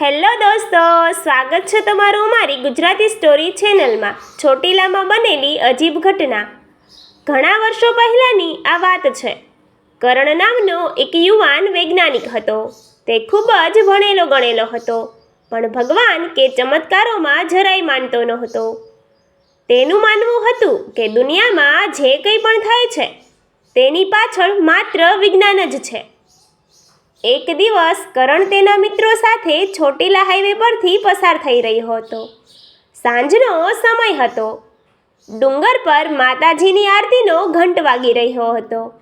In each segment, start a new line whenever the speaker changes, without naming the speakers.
Hello દોસ્તો, સ્વાગત છે તમારું અમારી ગુજરાતી સ્ટોરી ચેનલમાં. ચોટીલામાં બનેલી અજીબ ઘટના. ઘણા વર્ષો પહેલાંની આ વાત છે. કરણ નામનો એક યુવાન વૈજ્ઞાનિક હતો. તે ખૂબ જ ભણેલો ગણેલો હતો, પણ ભગવાન કે ચમત્કારોમાં જરાય માનતો નહોતો. તેનું માનવું હતું કે દુનિયામાં જે કંઈ પણ થાય છે તેની પાછળ માત્ર વિજ્ઞાન જ છે. એક દિવસ કરણ તેના મિત્રો સાથે ચોટીલા હાઈવે પરથી પસાર થઈ રહ્યો હતો. સાંજનો સમય હતો. ડુંગર પર માતાજીની આરતીનો ઘંટ વાગી રહ્યો હતો.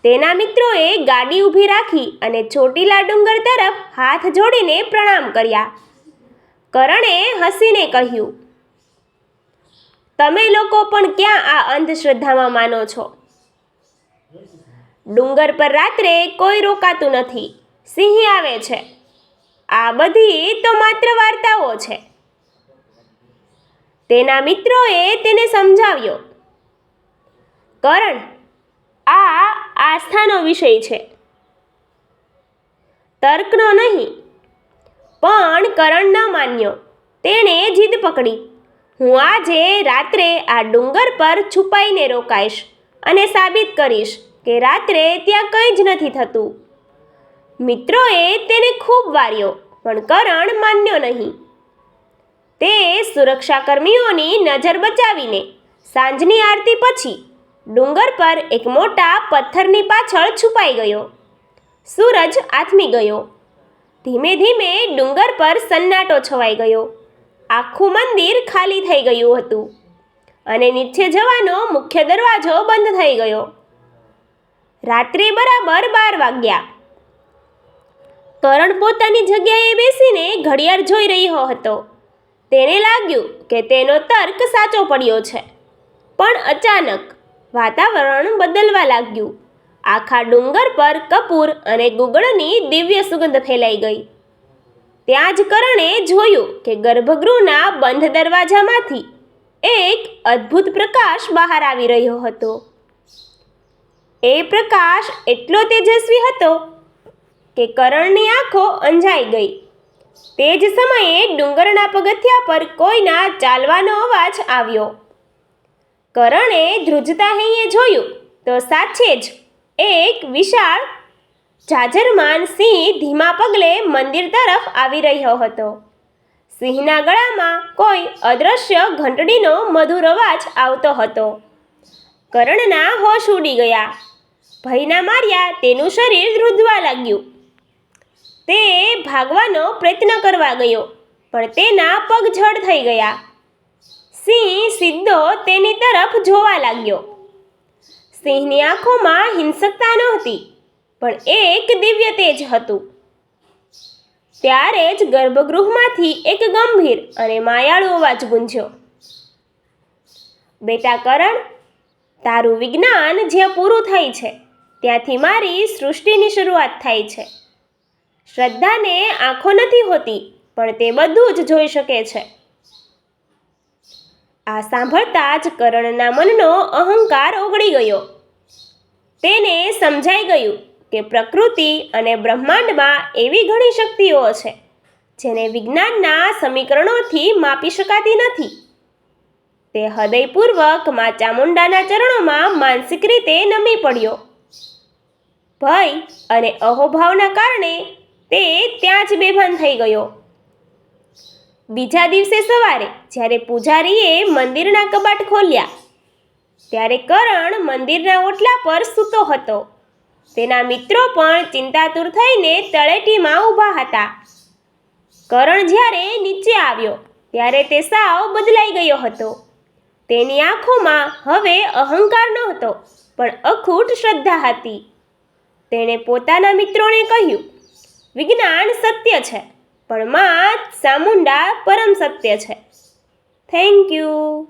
તેના મિત્રોએ ગાડી ઊભી રાખી અને ચોટીલા ડુંગર તરફ હાથ જોડીને પ્રણામ કર્યા. કરણે હસીને કહ્યું, "તમે લોકો પણ ક્યાં આ અંધશ્રદ્ધામાં માનો છો? ડુંગર પર રાત્રે કોઈ રોકાતું નથી. સિંહ આવે છે. આ બધી તો માત્ર વાર્તાઓ છે." તેના મિત્રોએ તેને સમજાવ્યો, "કરણ, આ આસ્થાનો વિષય છે, તર્કનો નહીં." પણ કરણ ન માન્યો. તેણે જીદ પકડી, "હું આજે રાત્રે આ ડુંગર પર છુપાઈને રોકાઈશ અને સાબિત કરીશ કે રાત્રે ત્યાં કંઈ જ નથી થતું." મિત્રોએ તેને ખૂબ વાર્યો, પણ કરણ માન્યો નહીં. તે સુરક્ષાકર્મીઓની નજર બચાવીને સાંજની આરતી પછી ડુંગર પર એક મોટા પથ્થરની પાછળ છુપાઈ ગયો. સૂરજ આથમી ગયો. ધીમે ધીમે ડુંગર પર સન્નાટો છવાઈ ગયો. આખું મંદિર ખાલી થઈ ગયું હતું અને નીચે જવાનો મુખ્ય દરવાજો બંધ થઈ ગયો. રાત્રે બરાબર 12 વાગ્યા. કરણ પોતાની જગ્યાએ બેસીને ઘડિયાળ જોઈ રહ્યો હતો. તેને લાગ્યું કે તેનો તર્ક સાચો પડ્યો છે. પણ અચાનક વાતાવરણ બદલવા લાગ્યું. આખા ડુંગર પર કપૂર અને ગુગળની દિવ્ય સુગંધ ફેલાઈ ગઈ. ત્યાં જ કરણે જોયું કે ગર્ભગૃહના બંધ દરવાજામાંથી એક અદ્ભુત પ્રકાશ બહાર આવી રહ્યો હતો. એ પ્રકાશ એટલો તેજસ્વી હતો કે કરણની આંખો અંજાઈ ગઈ. તે જ સમયે ડુંગરના પગથિયા પર કોઈના ચાલવાનો અવાજ આવ્યો. કરણે ધ્રુજતા હૈયે જોયું તો સાચે જ એક વિશાળ જાજરમાન સિંહ ધીમા પગલે મંદિર તરફ આવી રહ્યો હતો. સિંહના ગળામાં કોઈ અદૃશ્ય ઘંટડીનો મધુર અવાજ આવતો હતો. કરણના હોશ ઉડી ગયા. ભયના માર્યા તેનું શરીર ધ્રુજવા લાગ્યું. તે ભાગવાનો પ્રયત્ન કરવા ગયો, પણ તેના પગ જડ થઈ ગયા. સિંહ સીધો તેની તરફ જોવા લાગ્યો. સિંહની આંખોમાં હિંસકતા નહોતી, પણ એક દિવ્ય તેજ હતું. ત્યારે જ ગર્ભગૃહમાંથી એક ગંભીર અને માયાળુ અવાજ ગુંજ્યો, "બેટા કરણ, તારું વિજ્ઞાન જ્યાં પૂરું થાય છે ત્યાંથી મારી સૃષ્ટિની શરૂઆત થાય છે. શ્રદ્ધાને આંખો નથી હોતી, પણ તે બધું જ જોઈ શકે છે." આ સાંભળતા જ કરણના મનનો અહંકાર ઓગળી ગયો. તેને સમજાઈ ગયું કે પ્રકૃતિ અને બ્રહ્માંડમાં એવી ઘણી શક્તિઓ છે જેને વિજ્ઞાનના સમીકરણોથી માપી શકાતી નથી. તે હૃદયપૂર્વક મા ચામુંડાના ચરણોમાં માનસિક રીતે નમી પડ્યો. ભય અને અહોભાવના કારણે તે ત્યાં જ બેભાન થઈ ગયો. બીજા દિવસે સવારે જ્યારે પૂજારીએ મંદિરના કબાટ ખોલ્યા ત્યારે કરણ મંદિરના ઓટલા પર સૂતો હતો. તેના મિત્રો પણ ચિંતાતુર થઈને તળેટીમાં ઊભા હતા. કરણ જ્યારે નીચે આવ્યો ત્યારે તે સાવ બદલાઈ ગયો હતો. તેની આંખોમાં હવે અહંકાર નહોતો, પણ અખૂટ શ્રદ્ધા હતી. તેણે પોતાના મિત્રોને કહ્યું, "વિજ્ઞાન સત્ય છે, પણ મા ચામુંડા પરમ સત્ય છે." Thank you.